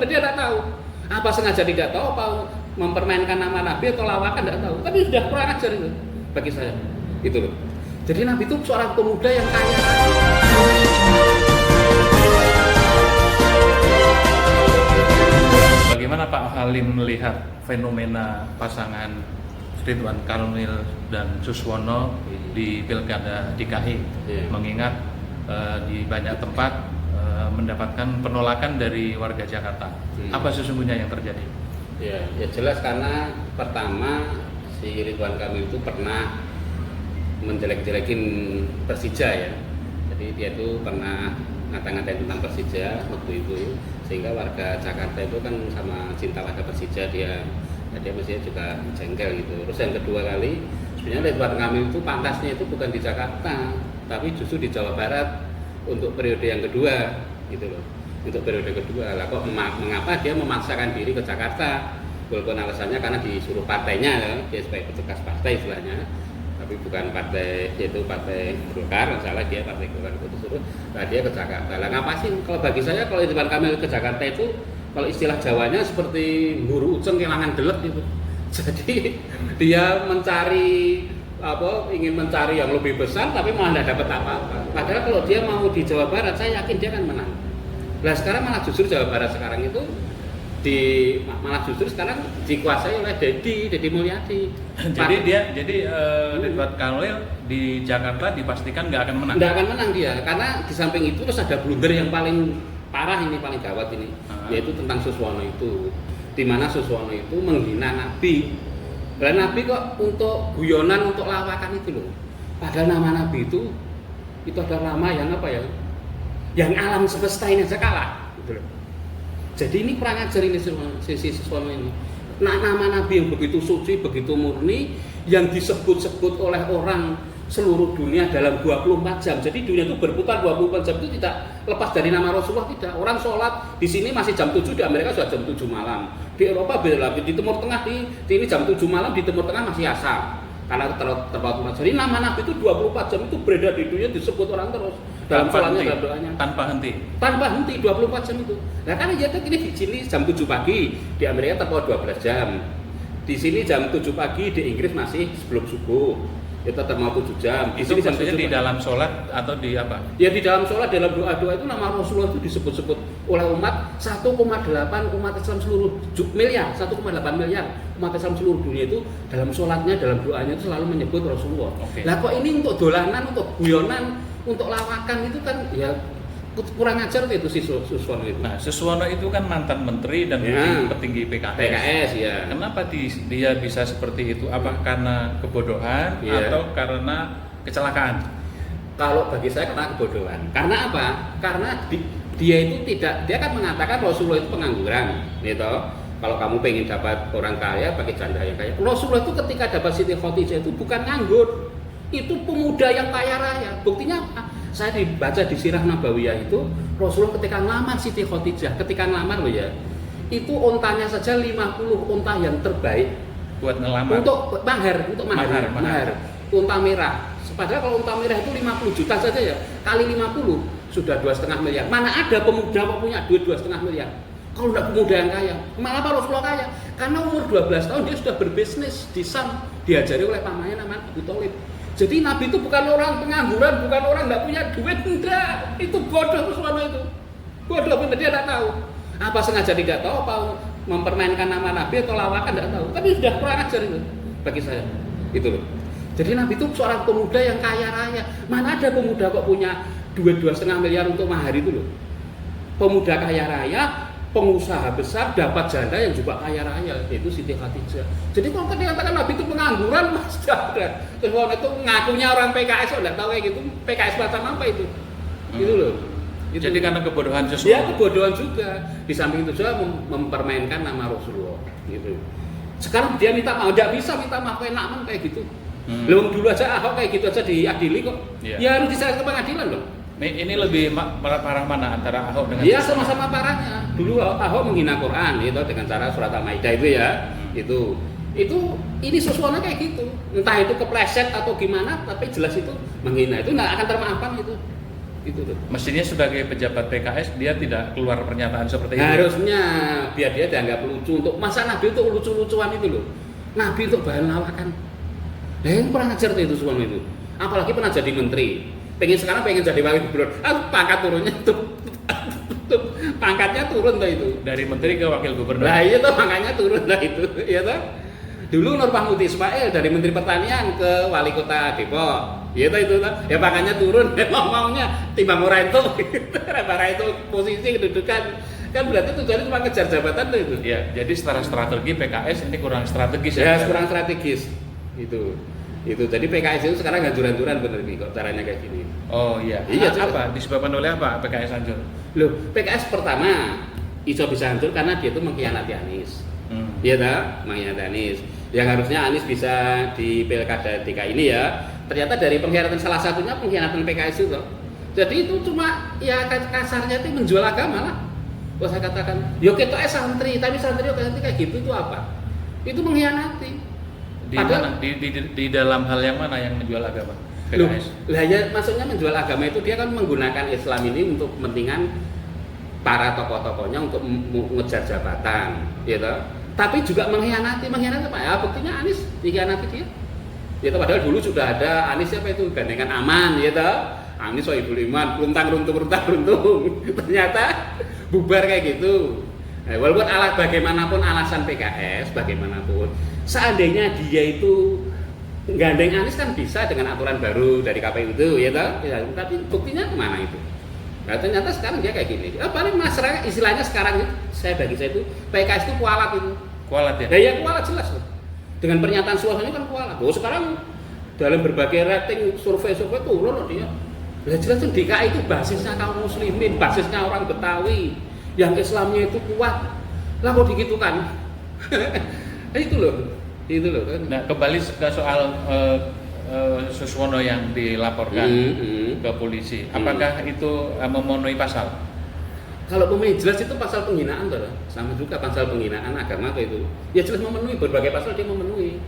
benar dia tidak tahu. Apa sengaja tidak tahu, apa mempermainkan nama Nabi atau lawakan tidak tahu. Tapi sudah kurang ajar itu bagi saya. Itu loh. Jadi Nabi itu seorang pemuda yang kaya. Bagaimana Pak Halim melihat fenomena pasangan Ridwan Kamil dan Suswono di Pilkada DKI, mengingat di banyak tempat mendapatkan penolakan dari warga Jakarta. Apa sesungguhnya yang terjadi? Ya jelas karena pertama si Ridwan Kamil itu pernah menjelek-jelekin Persija ya. Jadi dia itu pernah ngata-ngatain tentang Persija waktu itu, sehingga warga Jakarta itu kan sama cinta pada Persija dia mestinya juga jengkel gitu. Terus yang kedua kali, sebenarnya Ridwan Kamil itu pantasnya itu bukan di Jakarta, tapi justru di Jawa Barat untuk periode yang kedua gitu loh. Untuk periode kedua lah kok mengapa dia memaksakan diri ke Jakarta? Walaupun alasannya karena disuruh partainya ya, dia sebagai petugas partai istilahnya, tapi bukan partai, yaitu partai Golkar, salah dia partai Golkar itu disuruh, nah dia ke Jakarta. Lah ngapa sih? Kalau bagi saya kalau Ridwan Kamil ke Jakarta itu, kalau istilah Jawanya seperti guru uceng kelangan delek gitu. Jadi dia ingin mencari yang lebih besar, tapi malah tidak dapat apa-apa. Padahal kalau dia mau di Jawa Barat, saya yakin dia akan menang. Nah sekarang malah justru Jawa Barat sekarang itu sekarang dikuasai oleh Deddy Mulyadi. Jadi Ridwan Kamil di Jakarta dipastikan nggak akan menang. Nggak akan menang dia, karena di samping itu terus ada blunder yang paling parah ini, paling gawat ini, yaitu tentang Suswono itu, di mana Suswono itu menghina Nabi. Dan Nabi kok untuk guyonan, untuk lawakan itu loh. Padahal nama Nabi itu adalah nama yang apa ya? Yang alam semesta ini aja kalah. Gitu loh. Jadi ini kurang ajar ini sisi Suswono ini. Nah, nama Nabi yang begitu suci, begitu murni, yang disebut-sebut oleh orang seluruh dunia dalam 24 jam. Jadi dunia itu berputar 24 jam itu tidak lepas dari nama Rasulullah, tidak. Orang sholat di sini masih jam 7, di Amerika sudah jam 7 malam. Di Eropa beda lagi, di Timur Tengah di ini jam 7 malam, di Timur Tengah masih asar. Karena terpaut. Jadi nama Nabi itu 24 jam itu beredar di dunia, disebut orang terus dalam sholatnya, dalam doanya. Tanpa henti 24 jam itu. Nah kan ya ini di sini jam 7 pagi, di Amerika terpaut 12 jam. Di sini jam 7 pagi, di Inggris masih sebelum subuh. Itu tetap mau 7 jam. Itu maksudnya di dalam sholat atau di apa? Ya di dalam sholat, dalam doa-doa itu nama Rasulullah itu disebut-sebut oleh umat 1,8 umat Islam seluruh miliar, 1,8 miliar umat Islam seluruh dunia itu dalam sholatnya, dalam doanya itu selalu menyebut Rasulullah. Lah kok ini untuk dolanan, untuk guyonan, untuk lawakan itu kan ya kurang ajar itu si Suswono itu. Nah, Suswono itu kan mantan menteri dan petinggi PKS ya. Kenapa dia bisa seperti itu? Apa karena kebodohan atau karena kecelakaan? Kalau bagi saya karena kebodohan. Karena apa? Karena dia kan mengatakan Rasulullah itu pengangguran, gitu. Kalau kamu pengen dapat orang kaya, pakai janda yang kaya. Rasulullah itu ketika dapat Siti Khadijah itu bukan nganggur, itu pemuda yang kaya raya. Buktinya apa? Saya dibaca di Sirah Nabawiyah itu Rasulullah ketika ngelamar Siti Khadijah, ketika ngelamar loh ya, itu ontanya saja 50 onta yang terbaik buat ngelamar. Untuk mahar. Onta merah. Padahal kalau onta merah itu 50 juta saja ya, kali 50 sudah 2,5 miliar. Mana ada pemuda kok punya duit 2,5 miliar? Kalau tidak pemuda yang kaya, malah Rasulullah kaya. Karena umur 12 tahun dia sudah berbisnis di Sam, diajari oleh pamannya namanya Abu Thalib. Jadi Nabi itu bukan orang pengangguran, bukan orang nggak punya duit, enggak. Itu bodoh Suswono itu. Bodoh bener, dia nggak tahu. Apa sengaja tidak tahu, apa mempermainkan nama Nabi atau lawakan nggak tahu. Tapi sudah kurang ajar itu bagi saya. Itu loh. Jadi Nabi itu seorang pemuda yang kaya raya. Mana ada pemuda kok punya duit 2,5 miliar untuk mahar itu loh. Pemuda kaya raya, pengusaha besar, dapat janda yang juga kaya raya, yaitu Siti Khadijah. Jadi kalau dikatakan Nabi itu pengangguran, mas janda. Terus orang itu ngakunya orang PKS, nggak tahu kayak gitu. PKS macam apa itu? Itu loh. Itu. Jadi karena kebodohan Suswono. Ya kebodohan juga. Di samping itu juga mempermainkan nama Rasulullah. Gitu. Sekarang dia minta maaf, nggak bisa minta maaf kayak gitu. Belum dulu aja Ahok kayak gitu aja diadili kok. Ya harus diserahkan ke pengadilan loh. Ini lebih parah mana antara Ahok dengan? Iya sama-sama parahnya. Dulu Ahok menghina Quran itu dengan cara surat Al-Maidah itu ya. Ini Suswono kayak gitu. Entah itu kepleset atau gimana, tapi jelas itu menghina itu nggak akan termaafkan itu. Itu tuh. Mestinya sebagai pejabat PKS dia tidak keluar pernyataan seperti itu. Harusnya biar dia dianggap lucu. Untuk masa Nabi itu lucu-lucuan itu loh. Nabi untuk bahan lawakan. Yang pernah ngajar tuh itu semua itu. Apalagi pernah jadi menteri. Sekarang pengen jadi wakil gubernur. Pangkat turunnya tuh. Pangkatnya turun tuh itu. Dari menteri ke wakil gubernur. Nah iya tuh pangkatnya turun lah itu. Iya tuh. Dulu Nur Mahmudi Ismail dari Menteri Pertanian ke Wali Kota Depok. Iya itu tuh, ya makanya turun, maunya timbang orang itu, orang itu posisi kedudukan, kan berarti tujuannya cuma kejar jabatan tuh itu. Ya, jadi secara strategi PKS ini kurang strategis ya. Kurang strategis, itu. Jadi PKS itu sekarang hancur-hancuran bener nih kok caranya kayak gini. Oh iya. Iya apa? Disebabkan oleh apa PKS hancur? Loh, PKS pertama iso bisa hancur karena dia itu mengkhianati Anies. Iya tak? Mengkhianati Anies. Yang harusnya Anies bisa di Pilkada DKI ini ya. Ternyata dari pengkhianatan salah satunya pengkhianatan PKS itu. Jadi itu cuma ya kasarnya itu menjual agama lah. Kalau saya katakan, yo kita santri, tapi santri kayak gitu itu apa? Itu mengkhianati. Di dalam hal yang mana yang menjual agama? PKS. Lah ya maksudnya menjual agama itu dia kan menggunakan Islam ini untuk kepentingan para tokoh-tokohnya untuk mengejar jabatan, gitu. Tapi juga mengkhianati apa ya? Buktinya Anies dikhianati dia. Ya padahal dulu sudah ada Anies siapa itu gandengan aman, ya toh. Anies Sohibul Iman, runtang runtung. Ternyata bubar kayak gitu. Nah, walaupun bagaimanapun alasan PKS, bagaimanapun, seandainya dia itu gandeng Anies kan bisa dengan aturan baru dari KPU itu, ya toh. Ya, tapi buktinya kemana itu? Nah, ternyata sekarang dia kayak gini. Paling masyarakat istilahnya sekarang itu, bagi saya itu PKS itu kualat itu. Kualat ya? Ya kualat jelas loh. Dengan pernyataan suaranya kan kualat. Sekarang dalam berbagai rating survei turun loh dia. Lah jelas tuh DKI itu basisnya kaum muslimin, basisnya orang Betawi, yang Islamnya itu kuat. Lah kok begitu kan? Itu loh. Nah kembali ke soal Suswono yang dilaporkan ke polisi. Apakah itu memenuhi pasal? Kalau pemain jelas itu pasal penghinaan tuh, sama juga pasal penghinaan agama tuh itu. Ya jelas memenuhi berbagai pasal dia memenuhi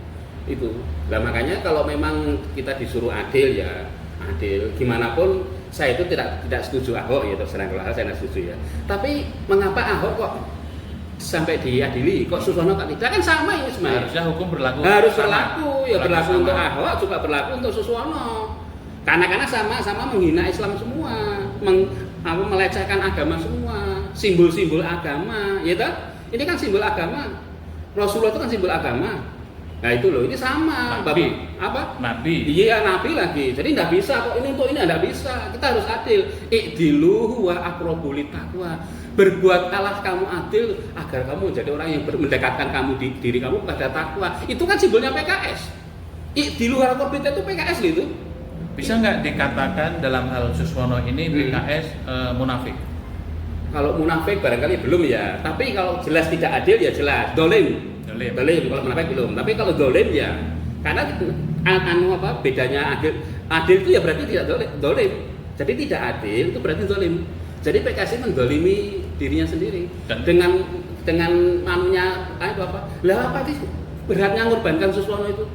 itu. Nah makanya kalau memang kita disuruh adil ya adil. Gimana pun saya itu tidak setuju Ahok ya terserah kalau saya tidak setuju ya. Tapi mengapa Ahok kok sampai diadili? Kok Suswono kok tidak? Kan sama ini sebenarnya. Harusnya hukum berlaku. Harus berlaku ya berlaku untuk Ahok juga berlaku untuk Suswono. Karena sama-sama menghina Islam semua. Melecehkan agama semua, simbol-simbol agama, ya toh? Ini kan simbol agama. Rasulullah itu kan simbol agama. Nah itu loh, ini sama. Nabi. Apa? Nabi. Iya, Nabi lagi. Jadi nggak bisa kok ini untuk ini nggak bisa. Kita harus adil. I'dilu wa aqrabu littaqwa. Berbuatlah kamu adil agar kamu menjadi orang yang mendekatkan diri kamu kepada takwa. Itu kan simbolnya PKS. I'dilu wa aqrabu littaqwa itu PKS gitu. Bisa nggak dikatakan dalam hal Suswono ini PKS munafik? Kalau munafik barangkali belum ya. Tapi kalau jelas tidak adil ya jelas. Dolim. Kalau munafik belum. Tapi kalau dolim ya. Karena bedanya adil itu ya berarti tidak dolim. Jadi tidak adil itu berarti dolim. Jadi PKS mendolimi dirinya sendiri. Dan dengan manunya apa? Lah apa sih beratnya mengorbankan Suswono itu?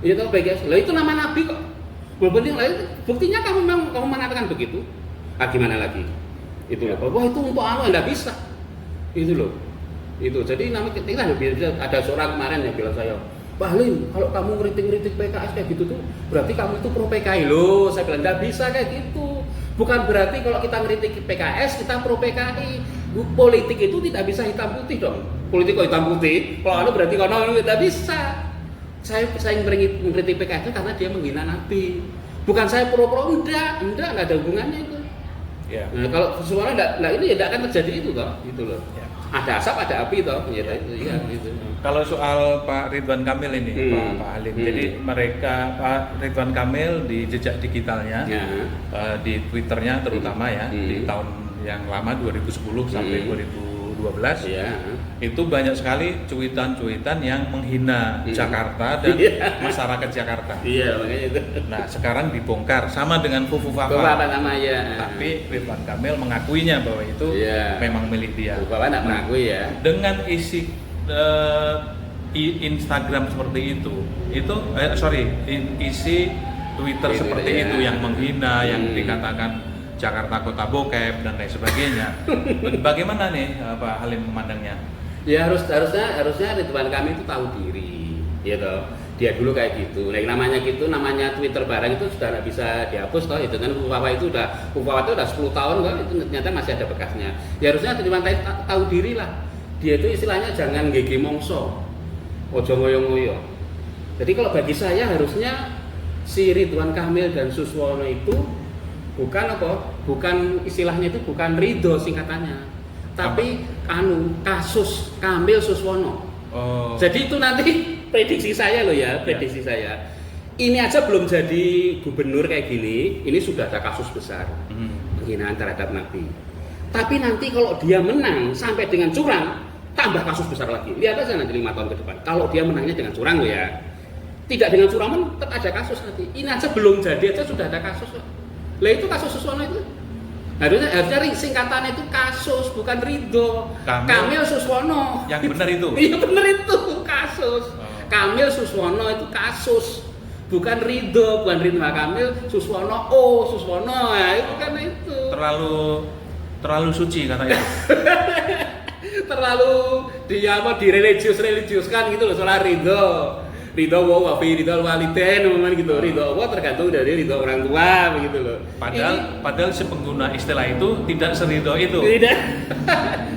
Itu PKS. Lah itu nama Nabi kok. Walaupun yang lain, buktinya kamu mengatakan begitu. Gimana lagi? Itu loh. Wah itu untuk anda bisa. Itu loh. Itu. Jadi namanya kita ada seorang kemarin yang bilang saya, Pak Halim, kalau kamu ngeritik PKS kayak gitu tuh, berarti kamu itu pro PKI loh. Saya bilang nggak bisa kayak gitu. Bukan berarti kalau kita ngeritik PKS kita pro PKI. Politik itu tidak bisa hitam putih dong. Politik kok hitam putih? Kalau ada berarti kalau tidak bisa. Saya mengkritik PKS itu karena dia menghina Nabi. Bukan saya pro-pro, enggak ada hubungannya itu. Ya. Nah, kalau sesuatu ini ya tidak akan terjadi itu toh, gitu loh. Ya. Ada asap, ada api toh, ya itu ya gitu. Kalau soal Pak Ridwan Kamil ini, Pak Halim. Jadi mereka Pak Ridwan Kamil di jejak digitalnya, di Twitternya terutama ya, di tahun yang lama 2010 sampai 2012 itu banyak sekali cuitan-cuitan yang menghina Jakarta dan masyarakat Jakarta. Iya, makanya itu. Nah, sekarang dibongkar sama dengan Fufu Fafa. Tapi Ridwan Kamil mengakuinya bahwa itu memang milik dia. Fufu Fafa tidak mengakui ya. Dengan isi Instagram seperti itu isi Twitter seperti itu yang menghina, yang dikatakan Jakarta kota bokep dan lain sebagainya. Bagaimana nih Pak Halim memandangnya? Ya harusnya Ridwan Kamil itu tahu diri, ya toh. Dia dulu kayak gitu. Nah, namanya Twitter barang itu sudah nggak bisa dihapus toh. Itu kan Ufawa itu udah 10 tahun kok, itu ternyata masih ada bekasnya. Ya harusnya Ridwan Kamil tahu diri lah. Dia itu istilahnya jangan gege mongso, ojo ngoyo-ngoyo. Jadi kalau bagi saya harusnya si Ridwan Kamil dan Suswono itu bukan istilahnya itu bukan ridho singkatannya, tapi kasus Kamil Suswono. Oh. Jadi itu nanti prediksi saya loh ya, prediksi saya. Ini aja belum jadi gubernur kayak gini, ini sudah ada kasus besar penghinaan terhadap Nabi. Tapi nanti kalau dia menang sampai dengan curang, tambah kasus besar lagi. Lihat aja nanti 5 tahun ke depan. Kalau dia menangnya dengan curang loh ya, tidak dengan curang tetap ada kasus nanti. Ini aja belum jadi aja sudah ada kasus. Lah itu kasus Suswono itu. Harusnya singkatannya itu kasus bukan ridho. Kamil Suswono. Yang benar itu. Iya benar itu kasus. Kamil Suswono itu kasus. Bukan ridho, bukan Ridwan Kamil Suswono. Suswono ya itu kan itu. Terlalu suci kata itu. Terlalu direligiuskan gitu loh soal ridho. Ridho wa fi ridho walidain memang gitu. Ridho Allah tergantung dari ridho orang tua begitu loh. Padahal si pengguna istilah itu tidak seridho itu. Tidak.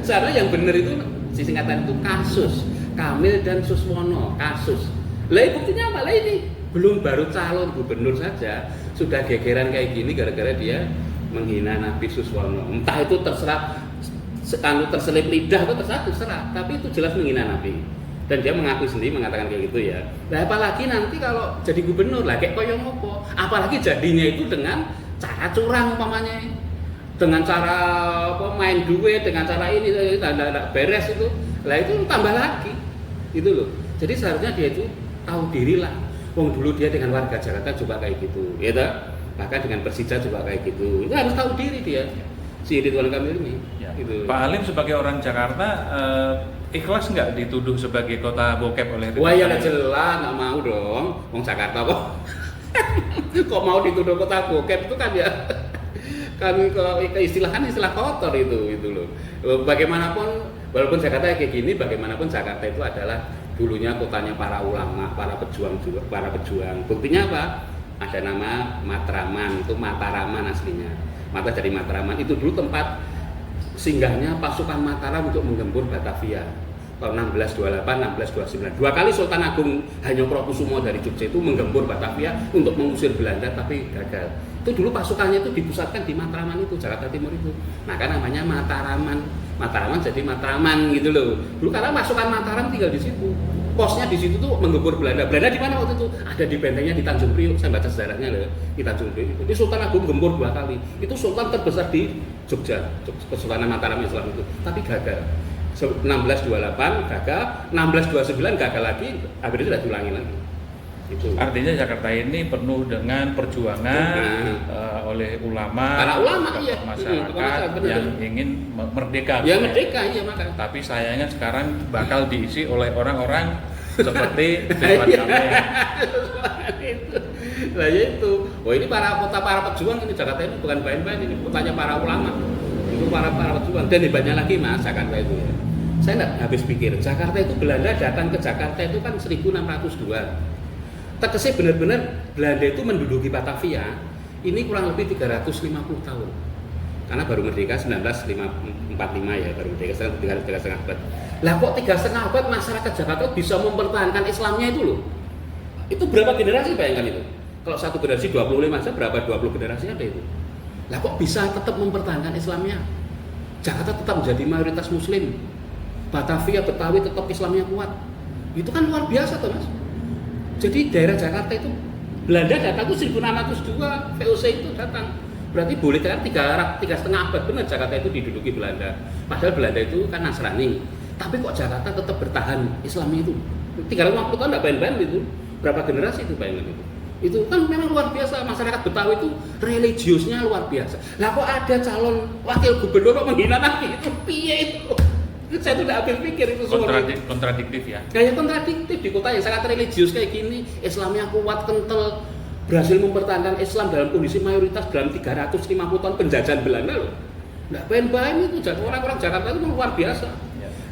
Sebenarnya yang benar itu si singkatan itu kasus Kamil dan Suswono, kasus. Lah buktinya apa? Lah ini belum baru calon gubernur saja sudah gegeran kayak gini gara-gara dia menghina Nabi Suswono. Entah itu terselip lidah atau terserah, tapi itu jelas menghina Nabi. Dan dia mengaku sendiri mengatakan kayak gitu ya. Nah apalagi nanti kalau jadi gubernur lah kayak koyo ngopo. Apalagi jadinya itu dengan cara curang umpamanya. Dengan cara main duit, dengan cara ini tidak beres itu. Lah itu tambah lagi. Itu loh. Jadi seharusnya dia itu tahu diri lah. Wong dulu dia dengan warga Jakarta juga kayak gitu, ya toh? Bahkan dengan Persija juga kayak gitu. Itu harus tahu diri dia. Si Ridwan Kamil ini. Ya. Gitu. Pak Halim sebagai orang Jakarta ikhlas nggak dituduh sebagai kota bokep oleh Ridwan Wah ya Kamil? jelas nggak mau dong, Wong Jakarta kok. Kok mau dituduh kota bokep itu kan ya istilah kotor itu loh. Bagaimanapun walaupun Jakarta kayak gini, bagaimanapun Jakarta itu adalah dulunya kotanya para ulama, para pejuang. Buktinya apa? Ada nama Matraman, itu Mataraman aslinya. Mata dari Matraman itu dulu tempat singgahnya pasukan Mataram untuk menggempur Batavia tahun 1628, 1629. 2 kali Sultan Agung Hanyokrokusumo dari Jogja itu menggempur Batavia untuk mengusir Belanda tapi gagal. Itu dulu pasukannya itu dipusatkan di Matraman itu, Jakarta Timur itu. Maka namanya Mataraman. Mataraman jadi Matraman gitu loh. Dulu karena pasukan Mataram tinggal di situ. Posnya di situ tuh menggempur Belanda. Belanda di mana waktu itu? Ada di bentengnya di Tanjung Priok. Saya baca sejarahnya loh, di Tanjung Priok. Jadi Sultan Agung gempur 2 kali. Itu sultan terbesar di Jogja, Kesultanan Mataram Islam itu. Tapi gagal. 1628 gagal, 1629 gagal lagi, akhirnya sudah diulangi lagi. Itu. Artinya Jakarta ini penuh dengan perjuangan oleh ulama, para ulama iya, masyarakat yang ingin merdeka. Ya merdeka iya makanya. Tapi sayangnya sekarang bakal diisi oleh orang-orang seperti Ridwan Kamil. Nah itu, wah ini para pejuang ini Jakarta ini bukan main-main, ini kotanya para ulama. Itu para pejuang dan hebatnya lagi Mas Jakarta itu ya. Saya nggak habis pikir, Jakarta itu Belanda datang ke Jakarta itu kan 1602. Tegese benar-benar Belanda itu menduduki Batavia ini kurang lebih 350 tahun. Karena baru merdeka 1945 ya, baru merdeka sekarang 3,5 abad. Lah kok 3,5 abad masyarakat Jakarta bisa mempertahankan Islamnya itu loh. Itu berapa generasi bayangkan itu? Kalau satu generasi 25 aja berapa 20 generasi ada itu. Lah kok bisa tetap mempertahankan Islamnya? Jakarta tetap menjadi mayoritas muslim. Batavia, Betawi tetap Islamnya kuat. Itu kan luar biasa tuh Mas. Jadi daerah Jakarta itu Belanda datang itu 1602, VOC itu datang. Berarti boleh kan 3,5 abad benar Jakarta itu diduduki Belanda. Padahal Belanda itu kan Nasrani. Tapi kok Jakarta tetap bertahan Islamnya itu? 350 tahun enggak main-main itu. Berapa generasi itu bayangkan itu? Itu kan memang luar biasa, masyarakat Betawi itu religiusnya luar biasa. Lah kok ada calon wakil gubernur kok menghina Nabi itu piye itu? Saya tuh tidak habis pikir itu kontradiktif ya. Kayak kontradiktif di kota yang sangat religius kayak gini, Islamnya kuat kental, berhasil mempertahankan Islam dalam kondisi mayoritas dalam 350 tahun penjajahan Belanda loh. Nggak main-main itu, orang-orang Jakarta itu luar biasa.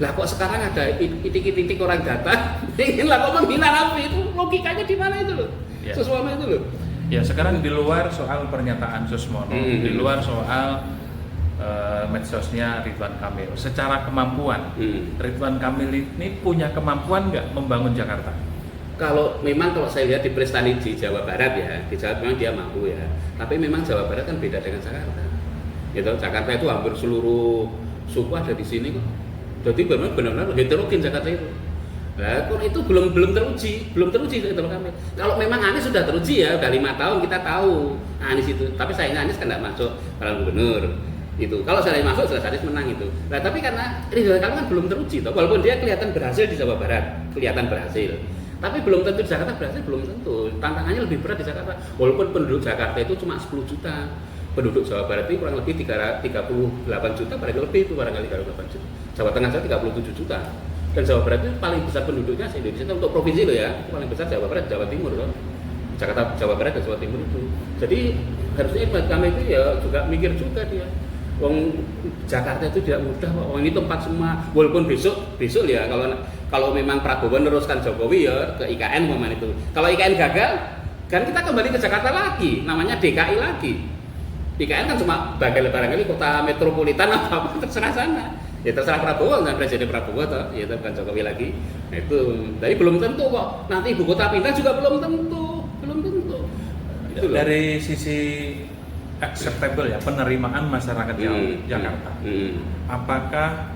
Lah kok sekarang ada titik-titik orang datang, ingin lah kok menghina Nabi, itu logikanya di mana itu loh? Suswono itu loh. Ya sekarang di luar soal pernyataan Suswono, di luar soal medsosnya Ridwan Kamil, secara kemampuan, Ridwan Kamil ini punya kemampuan nggak membangun Jakarta? Kalau saya lihat di prestasi di Jawa Barat ya, di Jawa memang dia mampu ya. Tapi memang Jawa Barat kan beda dengan Jakarta. Gitu, Jakarta itu hampir seluruh suku ada di sini kok. Jadi benar-benar heterogen Jakarta itu. Nah, kalau itu belum teruji itu kami. Kalau memang Anies sudah teruji ya, udah 5 tahun kita tahu Anies itu. Tapi sayangnya Anies kan nggak masuk calon gubernur. Itu kalau saya masuk jelas Anies menang itu. Nah tapi karena Ridwan Kamil kan belum teruji toh, walaupun dia kelihatan berhasil di Jawa Barat, kelihatan berhasil. Tapi belum tentu di Jakarta berhasil, belum tentu. Tantangannya lebih berat di Jakarta. Walaupun penduduk Jakarta itu cuma 10 juta. Penduduk Jawa Barat itu kurang lebih 38 juta, barangkali lebih itu barangkali 38 juta. Jawa Tengah saja 37 juta. Dan Jawa Barat itu paling besar penduduknya se-Indonesia untuk provinsi loh ya. Paling besar Jawa Barat, Jawa Timur loh. Jakarta, Jawa Barat dan Jawa Timur itu. Jadi harusnya kami itu ya juga mikir juga dia. Wong Jakarta itu tidak mudah kok. Ini tempat semua. Walaupun besok ya kalau memang Prabowo meneruskan Jokowi ya ke IKN momennya itu. Kalau IKN gagal, kan kita kembali ke Jakarta lagi, namanya DKI lagi. IKN kan cuma barangkali kota metropolitan apa terserah sana. Ya terserah Prabowo kan Presiden Prabowo toh, ya bukan Jokowi lagi. Nah itu, tapi belum tentu kok. Nanti ibu kota pindah juga belum tentu. Dari sisi acceptable ya penerimaan masyarakat Jakarta. Apakah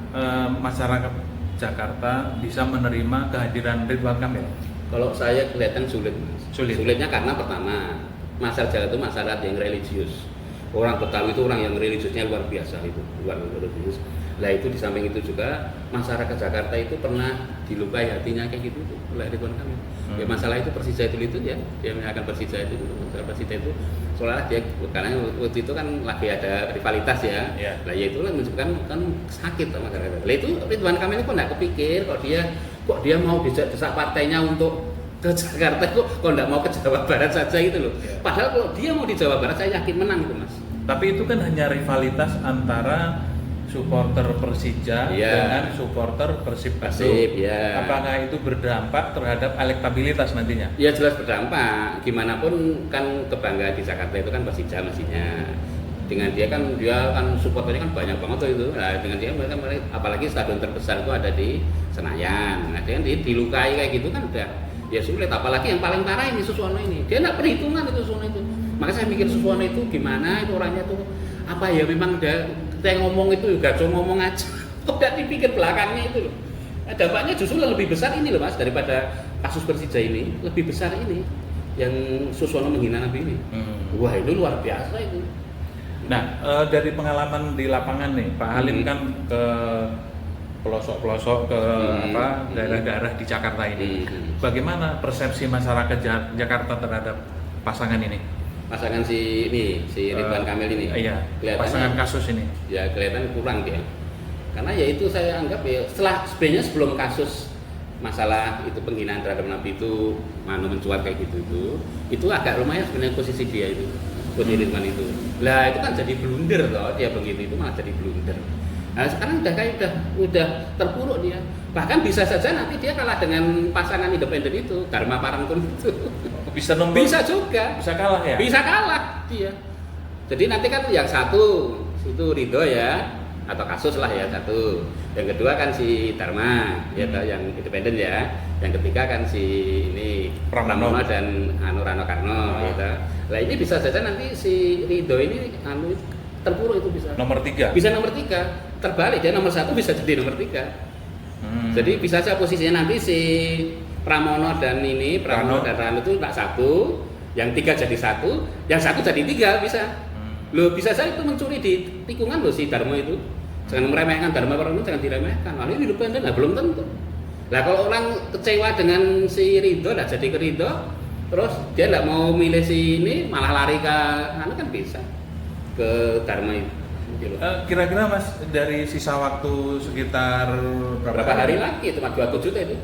masyarakat Jakarta bisa menerima kehadiran Ridwan Kamil? Kalau saya kelihatan sulit. Sulitnya karena pertama masyarakat Jakarta itu masyarakat yang religius. Orang Betawi itu orang yang religiusnya luar biasa itu, luar religius. Lah itu di samping itu juga masyarakat Jakarta itu pernah dilukai hatinya kayak gitu tuh oleh Ridwan Kamil. Ya masalah itu Persija itu ya, dia akan Persija itu, masalah Persija itu soalnya dia karena waktu itu kan lagi ada rivalitas ya. Lah ya itulah menunjukkan kan sakit sama masyarakat. Lah itu Ridwan Kamil kok enggak kepikir kok dia mau desak partainya untuk ke Jakarta kok enggak mau ke Jawa Barat saja gitu loh. Padahal kalau dia mau di Jawa Barat saya yakin menang itu Mas. Tapi itu kan hanya rivalitas antara supporter Persija dengan supporter Persib. Apakah itu berdampak terhadap elektabilitas nantinya? Ya jelas berdampak. Gimana pun kan kebanggaan di Jakarta itu kan Persija mestinya. Dengan dia kan supporternya kan banyak banget tuh itu. Nah, dengan dia mereka apalagi stadion terbesar itu ada di Senayan. Nah, dia dilukai kayak gitu kan udah ya sulit. Apalagi yang paling parah ini Suswono ini. Dia enggak perhitungan itu Suswono itu. Makanya saya mikir Suswono itu gimana itu orangnya tuh apa ya memang kita ngomong itu juga cuma ngomong aja. Udah dipikir belakangnya itu loh. Dampaknya justru lebih besar ini loh Mas daripada kasus Persija ini, lebih besar ini yang Suswono menghina Nabi ini. Wah itu luar biasa itu. Nah dari pengalaman di lapangan nih Pak Halim kan ke pelosok-pelosok ke daerah-daerah di Jakarta ini. Bagaimana persepsi masyarakat Jakarta terhadap pasangan ini? Pasangan si Ridwan Kamil ini. Iya. Pasangan kasus ini. Ya kelihatan kurang dia. Karena ya itu saya anggap ya sebenarnya sebelum kasus masalah itu penghinaan terhadap Nabi itu mencuat kayak gitu itu agak lumayan sebenarnya posisi dia itu. Posisi Ridwan itu. Lah itu kan jadi blunder loh dia begitu itu malah jadi blunder. Nah sekarang udah terpuruk dia. Bahkan bisa saja nanti dia kalah dengan pasangan independen itu, Dharma Parangkun itu. Bisa juga. Bisa kalah ya? Bisa kalah dia. Jadi nanti kan yang satu itu Ridho ya, atau kasus lah ya satu. Yang kedua kan si Dharma, ya yang independen ya. Yang ketiga kan si ini Pramono dan Rano Karno. Gitu. Lah ini bisa saja nanti si Ridho ini terpuruk itu bisa. Nomor 3. Bisa nomor 3. Terbalik dia nomor 1 bisa jadi nomor 3. Jadi bisa saja posisinya nanti si Pramono dan Rano itu tak 1, yang 3 jadi 1, yang 1 jadi 3 bisa. Loh bisa saja itu mencuri di tikungan loh si Dharma itu. Jangan meremehkan Dharma Pramono, jangan diremehkan. Lalu ini independen lah belum tentu. Lah kalau orang kecewa dengan si Ridho, lah jadi ke Ridho, terus dia nggak mau milih si ini, malah lari ke kan bisa ke Dharma itu. Kira-kira Mas dari sisa waktu sekitar berapa hari lagi? Cuma 27 itu.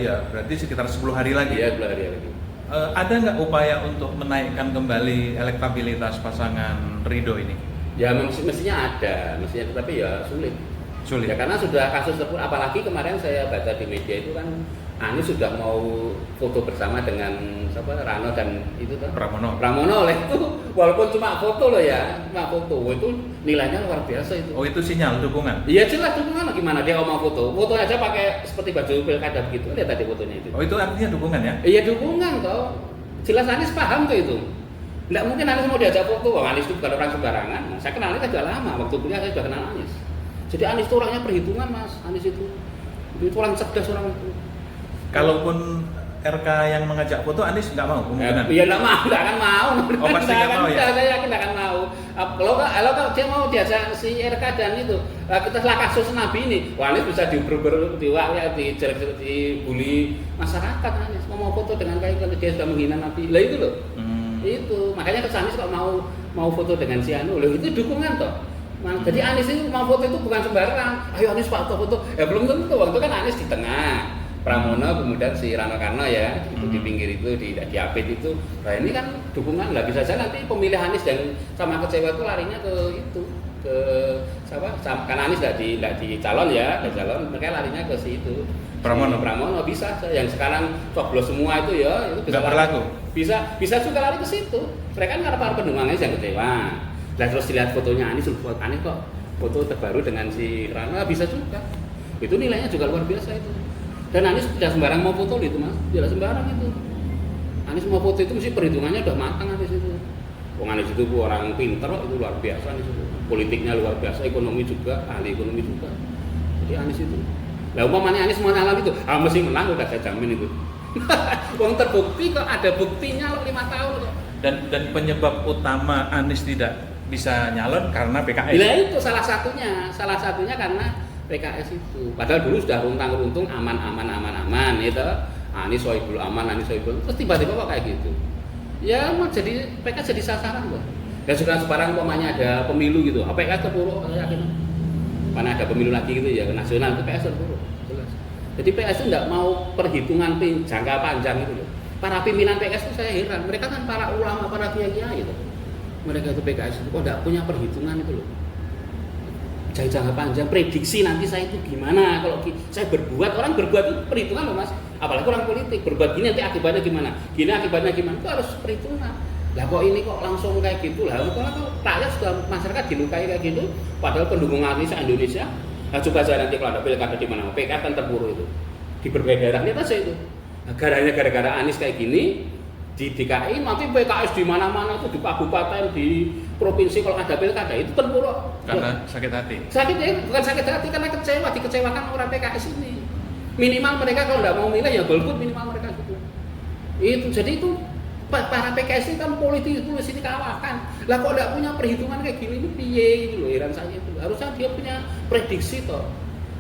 Iya, berarti sekitar 10 hari lagi. Iya, 10 hari lagi. Ada nggak upaya untuk menaikkan kembali elektabilitas pasangan Ridho ini? Ya mestinya ada, tetapi ya sulit. Ya karena sudah kasus tersebut, apalagi kemarin saya baca di media itu kan Anies sudah mau foto bersama dengan Rano dan itu kan Pramono oleh itu, walaupun cuma foto loh ya, cuma foto itu nilainya luar biasa itu. Oh itu sinyal dukungan? Iya jelas dukungan, gimana dia mau foto aja pakai seperti baju pilkada begitu, lihat tadi fotonya itu. Oh itu artinya dukungan ya? Iya dukungan toh, jelas Anies paham tuh itu. Nggak mungkin Anies mau diajak foto, Anies itu bukan orang sembarangan. Saya kenal Anies sudah lama, waktu kuliah saya sudah kenal Anies. Jadi Anies itu orangnya perhitungan mas, Anies itu orang cerdas orang itu. Kalaupun RK yang mengajak foto, Anies nggak mau kemungkinan? Iya nggak akan mau. Oh pasti nggak mau ya? Saya yakin nggak akan mau. Kalau dia mau diajak si RK dan itu, kita setelah kasus Nabi ini, Anies bisa dibully masyarakat. Anies mau foto dengan kayak kalau dia sudah menghina Nabi, lah itu loh. Itu makanya Anies kok mau foto dengan si Anu, loh itu dukungan toh. Jadi Anies itu mau foto itu bukan sembarang. Ayo Anies foto. Ya belum tentu. Waktu kan Anies di tengah, Pramono kemudian si Rano Karno ya, itu di pinggir itu di Apit itu. Nah ini kan dukungan lah, bisa saja nanti pemilih Anies dan sama kecewa itu larinya ke itu ke karena Anies tidak di calon ya, mereka larinya ke si itu. Pramono bisa yang sekarang coblos semua itu ya itu bisa berlaku. Bisa juga lari ke situ. Mereka kan para pendukung Anies yang kecewa. Dan terus dilihat fotonya Anies kok foto terbaru dengan si Rano bisa juga. Itu nilainya juga luar biasa itu. Dan Anies tidak sembarang mau foto itu mas, tidak sembarang itu. Anies mau foto itu mesti perhitungannya udah matang Anies itu. Anies itu orang pinter itu luar biasa Anies itu. Politiknya luar biasa, ekonomi juga, ahli ekonomi juga. Jadi Anies itu. Lah umpamanya Anies mau nyalon itu, mesti menang udah saya jamin itu. Wong terbukti kok ada buktinya 5 tahun kok. Dan penyebab utama Anies tidak bisa nyalon karena PKS. Nah itu salah satunya karena PKS itu. Padahal dulu sudah runtang-runtung aman itu. Anies Sohibul aman, terus tiba-tiba kok kayak gitu. Ya mau jadi PKS jadi sasaran kok. Dan sekarang umpamanya ada pemilu gitu, PKS terpuruk saya yakin. Mana ada pemilu lagi gitu ya, nasional itu PKS terpuruk. Jelas. Jadi PKS itu enggak mau perhitungan jangka panjang itu loh. Para pimpinan PKS itu saya heran, mereka kan para ulama, para kiai gitu. Mereka itu PKS itu kok tidak punya perhitungan itu loh. Jangka panjang, prediksi nanti saya itu gimana kalau saya orang berbuat itu perhitungan loh mas. Apalagi orang politik berbuat gini nanti akibatnya gimana, itu harus perhitungan. Lah kok ini kok langsung kayak gitu lah. Kalau rakyat sudah masyarakat dilukai kayak gitu, padahal pendukung Anies Indonesia. Nah coba saya nanti kalau ada pilkada di mana, PKS kan terpuruk itu di berbagai daerah lihat aja itu. Nah, gara-gara Anies kayak gini. Di DKI nanti PKS di mana-mana itu di kabupaten di provinsi kalau ada pilkada itu terpuruk karena sakit hati. Bukan sakit hati karena dikecewakan orang PKS ini. Minimal mereka kalau tidak mau milih ya golput minimal mereka gitu. Itu jadi itu para PKS ini kan politis ini kalahkan. Lah kok tidak punya perhitungan kayak gini itu piye gitu loh, heran saya itu. Harusnya dia punya prediksi toh.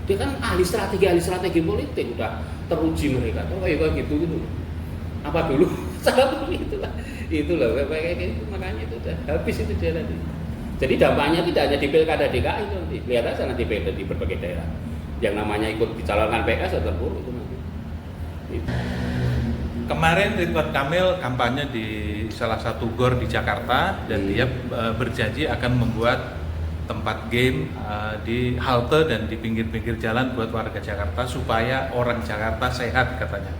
Dia kan ahli strategi politik udah teruji mereka tuh kayak gitu. Apa dulu salah itu loh kayak gitu, makanya itu udah habis itu dia nanti. Jadi dampaknya tidak hanya di pilkada DKI nanti, lihat aja nanti di berbagai daerah yang namanya ikut dicalonkan PKS atau terpuruk itu nanti. Itu. Kemarin Ridwan Kamil kampanye di salah satu gor di Jakarta dan dia berjanji akan membuat tempat game di halte dan di pinggir-pinggir jalan buat warga Jakarta supaya orang Jakarta sehat katanya.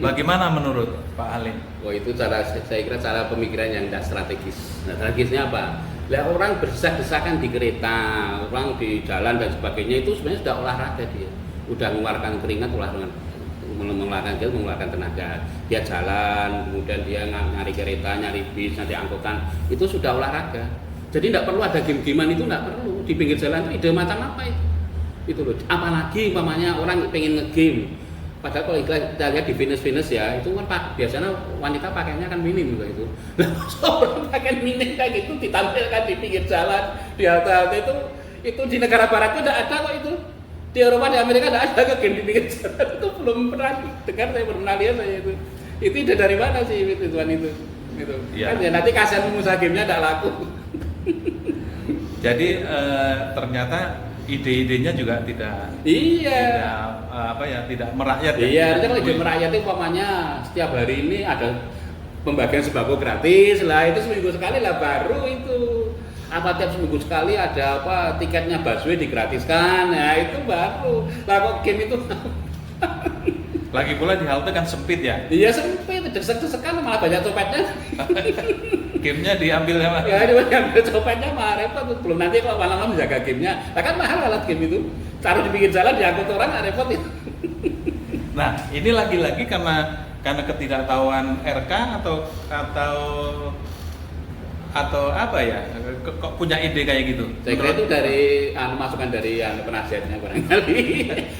Bagaimana menurut Pak Halim? Wah itu saya kira cara pemikiran yang tidak strategis. Nah strategisnya apa? Lah orang berdesak-desakan di kereta, orang di jalan dan sebagainya itu sebenarnya sudah olahraga dia, udah mengeluarkan keringat, mengeluarkan tenaga. Dia jalan, kemudian dia nyari kereta, nyari bis, nanti angkutan, itu sudah olahraga. Jadi tidak perlu ada game-gamean itu, tidak perlu. Di pinggir jalan itu ide macam apa itu? Itu loh. Apalagi umpamanya orang pengen nge-game. Padahal kalau kita lihat di Venus ya, itu kan biasanya wanita pakainya kan minim juga itu. Nah, orang pakai minim kayak gitu ditampilkan di pinggir jalan, di halte itu di negara barat itu tidak ada kok itu. Di Eropa, di Amerika tidak ada game di pinggir jalan. Itu belum pernah dengar, saya belum pernah lihat saya itu. Itu ide dari mana sih itu Tuhan itu? Gitu. Ya. Kan ya, nanti kasihan pengusaha gamenya tidak laku. Jadi ternyata ide-idenya juga tidak tidak merakyat. Iya, kalau ide merakyat itu umpamanya setiap hari ini ada pembagian sembako gratis lah, itu seminggu sekali lah baru itu. Apa tiap seminggu sekali ada apa tiketnya busway digratiskan, ya itu baru. Lah kok game itu Lagi pula di halte kan sempit ya. iya sempit, desek-desekan malah banyak copetnya. Gamenya diambil sama. Ya ini ambil copetnya malah repot, belum nanti kalau malam-malam menjaga gamenya. Lah kan mahal alat game itu, taruh di pinggir jalan diangkut orang repot itu. Nah, ini lagi-lagi karena ketidaktahuan RK atau apa ya? Kok punya ide kayak gitu? Saya kira itu dari masukan dari penasihatnya barangkali.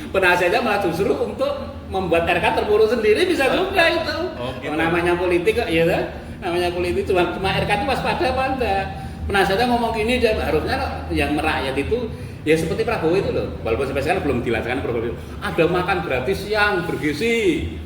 Penasihatnya malah justru untuk membuat RK terpuruk sendiri bisa juga itu. Oh, gitu. Namanya politik kok ya kan? Namanya politik cuma RK itu waspada apa enggak? Penasihatnya ngomong gini dia harusnya yang merakyat itu ya seperti Prabowo itu loh. Walaupun sampai sekarang belum dilaksanakan program itu. Ada makan gratis yang bergizi.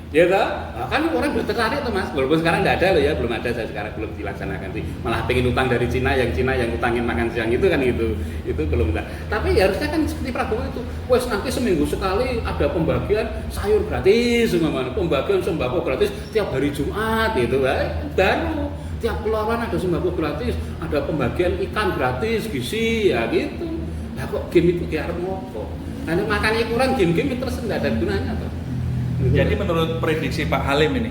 Ya kan? Nah, kan orang udah tertarik tuh Mas. Walaupun sekarang nggak ada loh ya, belum ada saya sekarang belum dilaksanakan sih. Malah pengen utang dari Cina yang utangin makan siang itu kan gitu. Itu belum ada. Tapi ya harusnya kan seperti Prabowo itu. Wes nanti seminggu sekali ada pembagian sayur gratis, pembagian sembako gratis tiap hari Jumat gitu kan. Baru tiap keluaran ada sembako gratis, ada pembagian ikan gratis, gizi ya gitu. Nah kok game itu kayak ngopo? Nanti makannya kurang game-game itu terus nggak ada gunanya tuh. Jadi menurut prediksi Pak Halim ini,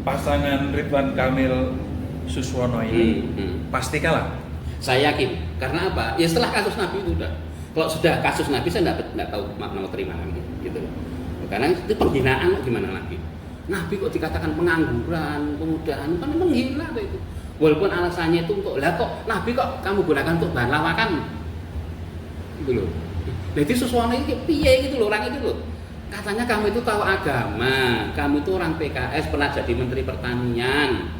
pasangan Ridwan Kamil Suswono ini pasti kalah. Saya yakin. Karena apa? Ya setelah kasus Nabi itu udah. Kalau sudah kasus Nabi saya nggak tahu makna terima lagi, gitu. Karena itu penghinaan gimana lagi? Nabi kok dikatakan pengangguran, kemudahan, kan menghina itu. Walaupun alasannya itu untuk lah kok Nabi kok kamu gunakan untuk bahan lawakan, gitu loh. Jadi Suswono ini piye gitu loh orang itu loh. Katanya kamu itu tahu agama, kamu itu orang PKS pernah jadi Menteri Pertanian.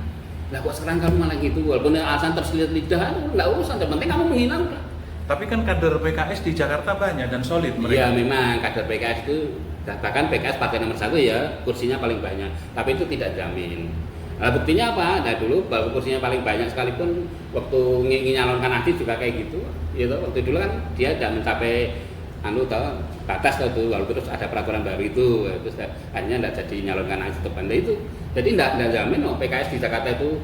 Lah kok sekarang kamu malah gitu, walaupun alasan terselip lidah, nggak urusan, yang penting kamu menghina udah. Tapi kan kader PKS di Jakarta banyak dan solid mereka. Iya memang kader PKS itu, bahkan PKS partai nomor 1 ya, kursinya paling banyak. Tapi itu tidak jamin. Nah, buktinya apa? Nah dulu bahwa kursinya paling banyak sekalipun waktu nyalonkan Adi juga kayak gitu. Gitu. Waktu dulu kan dia tidak mencapai batas itu, lalu terus ada peraturan baru itu, terus akhirnya tidak jadi nyalonkan Anies depan itu. Jadi tidak jamin PKS di Jakarta itu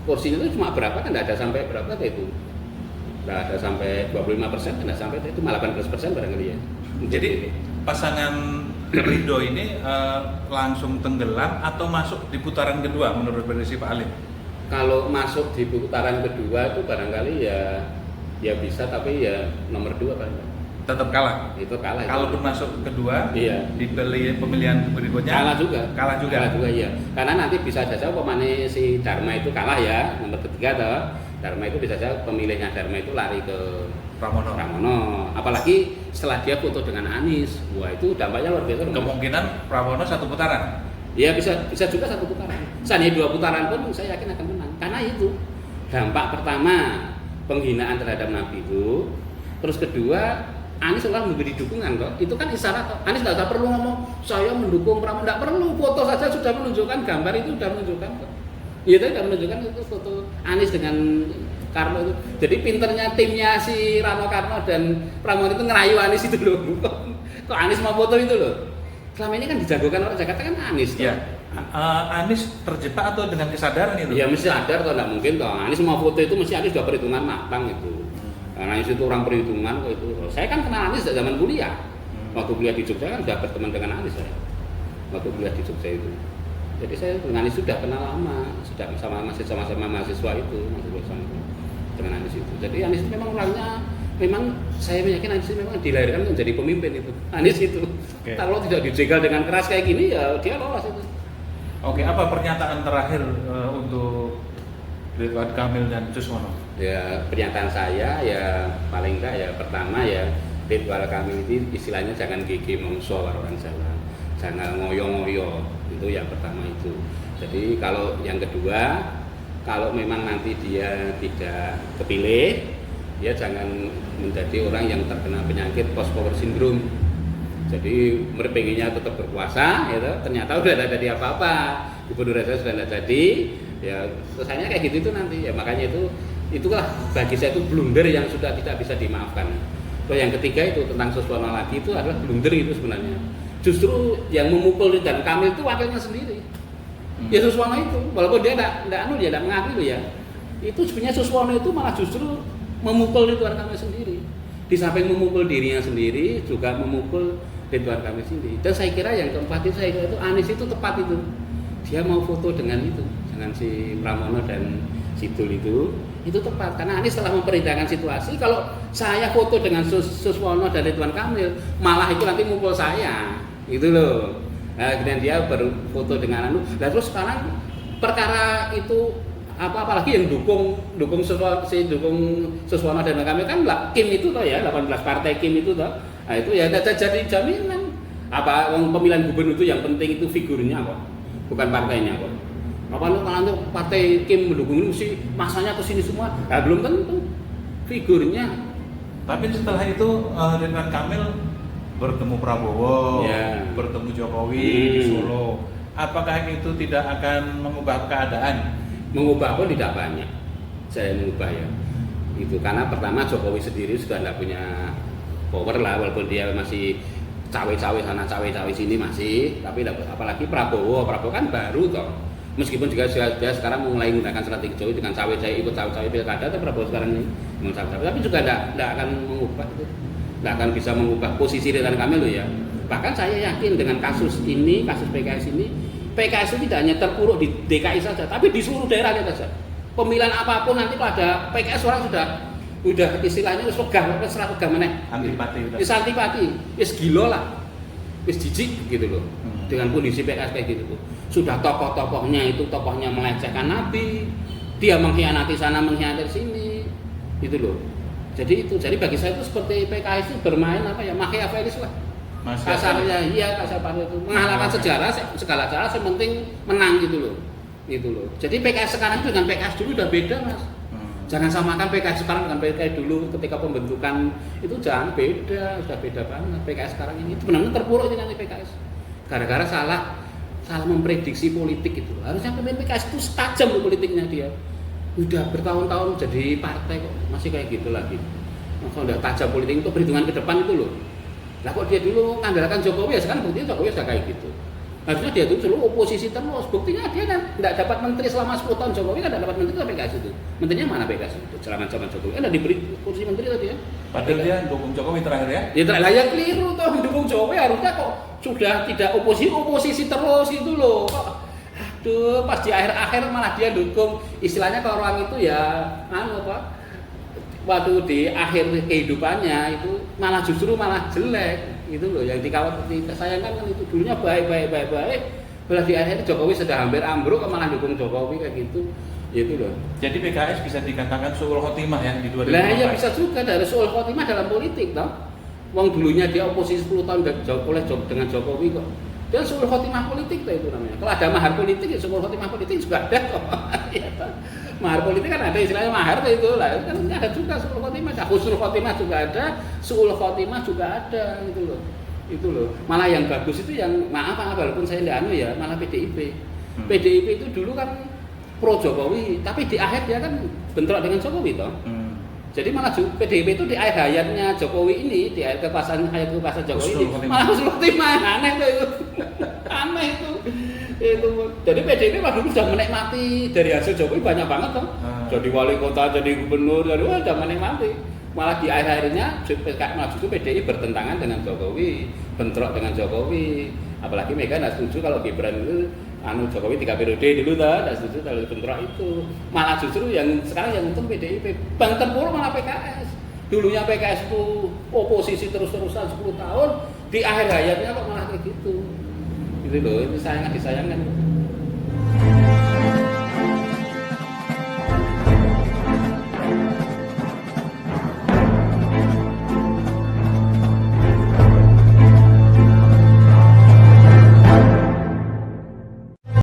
kursinya itu cuma berapa kan, tidak ada sampai berapa itu, tidak ada sampai 25%, tidak sampai itu malah 18% barangkali ya. Jadi pasangan Ridho ini langsung tenggelam atau masuk di putaran kedua menurut prediksi Pak Halim? Kalau masuk di putaran kedua itu barangkali ya bisa, tapi ya nomor 2 barangkali. Tetap kalah. Itu kalah. Kalaupun masuk kedua, iya. Di pemilihan berikutnya kalah juga. Kalah juga Iya. Karena nanti bisa saja pemane si Dharma itu kalah ya, nomor ketiga toh. Dharma itu bisa saja pemilihnya Dharma itu lari ke Pramono. Apalagi setelah dia foto dengan Anies. Wah, itu dampaknya luar biasa. Kemungkinan Pramono 1 putaran. Iya, bisa juga 1 putaran. Seandainya 2 putaran pun saya yakin akan menang. Karena itu dampak pertama penghinaan terhadap Nabi itu, terus kedua Anies setelah memberi dukungan kok, itu kan isyarat kok. Anies nggak usah perlu ngomong saya mendukung Pramono, nggak perlu, foto saja sudah menunjukkan, gambar itu sudah menunjukkan kok. Iya, itu sudah menunjukkan itu foto Anies dengan Karno itu. Jadi pinternya timnya si Rano Karno dan Pramono itu ngerayu Anies itu loh. Kok Anies mau foto itu loh. Selama ini kan dijagokan orang Jakarta kan Anies. Iya. Anies terjebak atau dengan kesadaran itu? Ya mesti sadar kok, nggak mungkin kok. Anies mau foto itu mesti Anies sudah perhitungan matang itu. Karena Anies itu orang perhitungan kok itu. Saya kan kenal Anies dari zaman kuliah. Waktu kuliah di Jogja kan sudah berteman dengan Anies saya. Waktu kuliah di Jogja itu. Jadi saya dengan Anies sudah kenal lama, sudah sama-sama mahasiswa itu, dengan Anies itu. Jadi Anies itu memang orangnya, memang saya yakin Anies itu memang dilahirkan menjadi pemimpin itu. Anies itu. Okay. Kalau tidak dijegal dengan keras kayak gini ya dia lolos itu. Oke, apa pernyataan terakhir untuk Ridwan Kamil dan Suswono? Ya pernyataan saya ya paling enggak ya pertama ya Ridwan Kamil ini istilahnya jangan gigi mongso orang Jawa, jangan ngoyo-ngoyo, itu yang pertama itu. Jadi kalau yang kedua, kalau memang nanti dia tidak kepilih, dia jangan menjadi orang yang terkena penyakit post power syndrome. Jadi pengennya tetap berkuasa, ya ternyata udah tidak jadi apa-apa, gubernur saya sudah tidak jadi, ya kesannya kayak gitu itu nanti ya. Makanya itulah bagi saya itu blunder yang sudah tidak bisa dimaafkan. Terus yang ketiga itu tentang Suswono lagi, itu adalah blunder itu sebenarnya. Justru yang memukul Ridwan Kamil itu wakilnya sendiri. Ya Suswono itu, walaupun dia tidak mengakui loh ya. Itu sebenarnya Suswono itu malah justru memukul Ridwan Kamil sendiri. Di samping memukul dirinya sendiri, juga memukul Ridwan Kamil sendiri. Dan saya kira yang keempat itu, Anies itu tepat itu. Dia mau foto dengan si Pramono dan Sidul itu tepat. Karena Anies telah memperhitungkan situasi. Kalau saya foto dengan Suswono dan Ridwan Kamil, malah itu nanti mukul saya, gitu loh. Nah, kemudian dia berfoto dengan terus sekarang perkara itu apalagi yang dukung Suswono dan Kamil kan Kim itu toh ya, 18 partai Kim itu toh. Nah, itu ya jadi jaminan. Pemilihan gubernur itu yang penting itu figurnya kok, bukan partainya kok. Kalau partai Kim mendukung ini mesti masanya ke sini semua. Nah, belum tentu figurnya. Tapi setelah itu Ridwan Kamil bertemu Prabowo, bertemu Jokowi di Solo. Apakah itu tidak akan mengubah keadaan? Mengubah pun tidak banyak. Saya mengubah ya. Itu karena pertama Jokowi sendiri sudah tidak punya power lah, walaupun dia masih cawe-cawe sana cawe-cawe sini masih, tapi apalagi Prabowo kan baru toh. Meskipun juga dia sekarang mulai menggunakan strategi Jokowi dengan cawe-cawe ikut cawe-cawe pilkada, tapi Prabowo sekarang ini mencawe-cawe, tapi juga tidak akan mengubah itu. Tidak akan bisa mengubah posisi Ridwan Kamil loh ya. Bahkan saya yakin dengan kasus PKS ini, PKS itu tidak hanya terpuruk di DKI saja, tapi di seluruh daerah saja. Pemilihan apapun nanti pada PKS orang sudah istilahnya serah pegah meneh. Antipati, gila lah, jijik gitu loh. Dengan kondisi PKS kayak gitu. Sudah tokoh-tokohnya melecehkan Nabi, dia mengkhianati sana, mengkhianati sini, gitu loh. Jadi bagi saya itu seperti PKS itu bermain Machiavellis lah. Kasarnya kasar itu mengalahkan sejarah segala cara, yang penting menang gitu loh. Jadi PKS sekarang itu dengan PKS dulu udah beda mas. Jangan samakan PKS sekarang dengan PKS dulu ketika pembentukan itu, jangan beda, sudah beda banget. PKS sekarang ini itu benar-benar terpuruk ini nanti PKS gara-gara salah memprediksi politik itu. Harusnya pemimpin PKS itu tajam loh politiknya dia. Udah bertahun-tahun jadi partai kok masih kayak gitu lagi. Kalau udah tajam politik itu perhitungan ke depan itu loh. Lah kok dia dulu mengandalkan Jokowi ya, sekarang buktinya Jokowi sudah kayak gitu. Harusnya dia itu selalu oposisi terus. Buktinya dia kan tidak dapat menteri selama 10 tahun. Jokowi kan tidak dapat menteri sampai PKS itu. Menterinya mana PKS itu? Selama zaman Jokowi kan tidak diberi kursi menteri tadi ya. Padahal dia dukung Jokowi terakhir ya? Ya terakhir yang keliru tuh, dukung Jokowi harusnya kok sudah tidak oposisi terus itu loh. Kok aduh pas di akhir-akhir malah dia dukung. Istilahnya kalau orang itu ya waktu di akhir kehidupannya itu malah jelek itu loh, yang disayangkan kan itu dulunya baik malah di akhir Jokowi sudah hampir ambruk malah dukung Jokowi kayak gitu loh. Jadi PKS bisa dikatakan suul khotimah ya di 2024. Lah ya bisa juga dari suul khotimah dalam politik toh. Wong dulunya dia oposisi 10 tahun dengan Jokowi kok. Dia suul khotimah politik tuh itu namanya. Kalau ada mahar politik ya suul khotimah politik juga ada kok. Mahar politik kan ada istilahnya mahar itu lah, kan ada juga suul khotimah, husnul khotimah juga ada, suul khotimah juga ada itu loh. Malah yang bagus itu yang maaf walaupun saya tidak malah PDIP. PDIP itu dulu kan pro Jokowi, tapi di akhir dia kan bentrok dengan Jokowi toh. Jadi malah PDIP itu di akhir hayatnya Jokowi ini, di akhir kekuasaan Jokowi ini malah husnul khotimah, aneh tuh itu. Aneh itu. Jadi PDIP pada dulu sudah menikmati dari hasil Jokowi banyak banget kan. Jadi wali kota, jadi gubernur, sudah menikmati. Malah di akhir-akhirnya justru PDI bertentangan dengan Jokowi, bentrok dengan Jokowi. Apalagi Mega tidak setuju kalau Gibran itu Jokowi 3 periode dulu tidak setuju kalau bentrok itu. Malah justru yang sekarang yang untung PDIP. Bang terpuruk malah PKS. Dulunya PKS itu oposisi terus-terusan 10 tahun, di akhir hayatnya kok malah kayak gitu. Gitu loh, itu disayangkan.